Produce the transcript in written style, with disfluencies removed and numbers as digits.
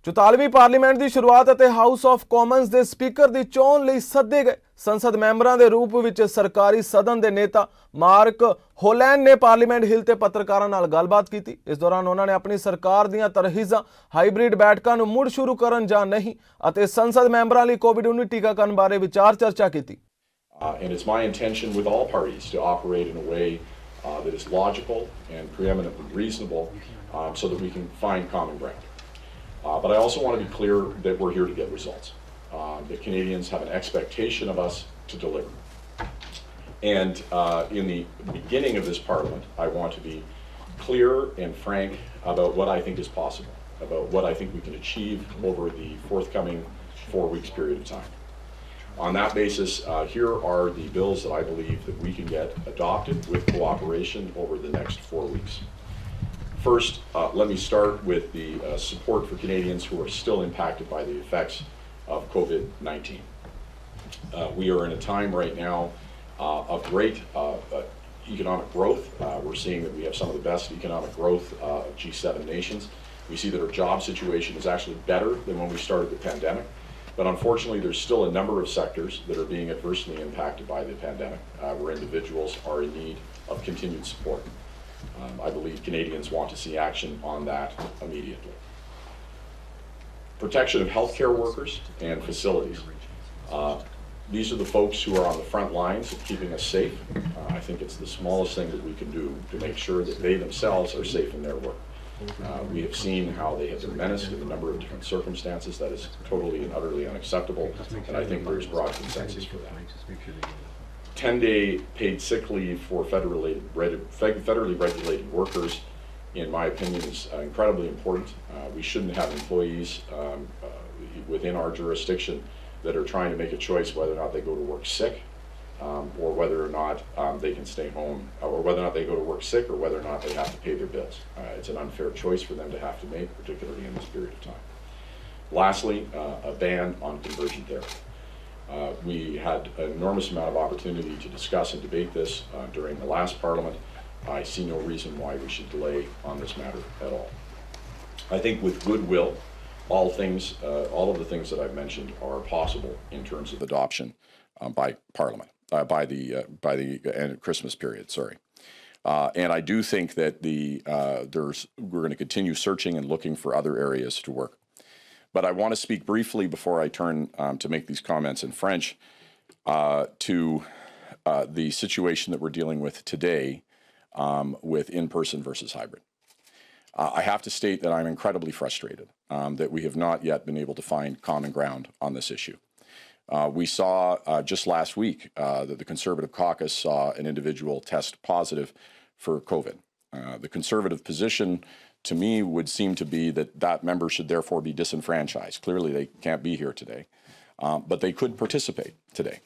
44ਵੀਂ parliament ਦੀ ਸ਼ੁਰੂਆਤ ਅਤੇ house of Commons ਦੇ ਸਪੀਕਰ ਦੀ ਚੋਣ ਲਈ ਸੱਦੇ ਗਏ ਸੰਸਦ ਮੈਂਬਰਾਂ ਦੇ ਰੂਪ ਵਿੱਚ ਸਰਕਾਰੀ ਸਦਨ ਦੇ ਨੇਤਾ ਮਾਰਕ ਹੋਲੈਂਡ ਨੇ ਪਾਰਲੀਮੈਂਟ ਹਿਲ ਤੇ ਪੱਤਰਕਾਰਾਂ ਨਾਲ ਗੱਲਬਾਤ ਕੀਤੀ। ਇਸ ਦੌਰਾਨ ਉਹਨਾਂ ਨੇ ਆਪਣੀ ਸਰਕਾਰ ਦੀਆਂ ਤਰਹੀਜ਼ਾਂ, ਹਾਈਬ੍ਰਿਡ ਬੈਠਕਾਂ ਨੂੰ ਮੁੜ ਸ਼ੁਰੂ ਕਰਨ ਜਾਂ ਨਹੀਂ ਅਤੇ ਸੰਸਦ ਮੈਂਬਰਾਂ ਲਈ ਕੋਵਿਡ-19 ਟੀਕਾਕਰਨ ਬਾਰੇ ਵਿਚਾਰ ਚਰਚਾ ਕੀਤੀ। And it's my intention with all parties to operate in a way that is logical and preeminently reasonable so that we can find common ground. But I also want to be clear that we're here to get results. The Canadians have an expectation of us to deliver. And in the beginning of this Parliament, I want to be clear and frank about what I think is possible, about what I think we can achieve over the forthcoming 4 weeks period of time. On that basis, here are the bills that I believe that we can get adopted with cooperation over the next 4 weeks. First, let me start with the support for Canadians who are still impacted by the effects of COVID-19. We are in a time right now of great economic growth. We're seeing that we have some of the best economic growth of G7 nations. We see that our job situation is actually better than when we started the pandemic. But unfortunately, there's still a number of sectors that are being adversely impacted by the pandemic, where individuals are in need of continued support. I believe Canadians want to see action on that immediately. Protection of healthcare workers and facilities. These are the folks who are on the front lines of keeping us safe. I think it's the smallest thing that we can do to make sure that they themselves are safe in their work. We have seen how they have been menaced in a number of different circumstances. That is totally and utterly unacceptable, and I think there is broad consensus for that. 10-day paid sick leave for federally regulated workers, in my opinion, is incredibly important. We shouldn't have employees within our jurisdiction that are trying to make a choice whether or not they go to work sick, or whether or not they can stay home, or whether or not they go to work sick, or whether or not they have to pay their bills. It's an unfair choice for them to have to make, particularly in this period of time. Lastly, a ban on conversion therapy. We had an enormous amount of opportunity to discuss and debate this during the last Parliament. I see no reason why we should delay on this matter at all. I think with goodwill, all of the things that I've mentioned are possible in terms of adoption by Parliament. By the Christmas period, sorry. And I do think that we're going to continue searching and looking for other areas to work. But I want to speak briefly before I turn to make these comments in French to the situation that we're dealing with today with in-person versus hybrid. I have to state that I'm incredibly frustrated that we have not yet been able to find common ground on this issue. We saw just last week that the Conservative caucus saw an individual test positive for COVID. The Conservative position to me would seem to be that that member should therefore be disenfranchised. Clearly they can't be here today, but they could participate today.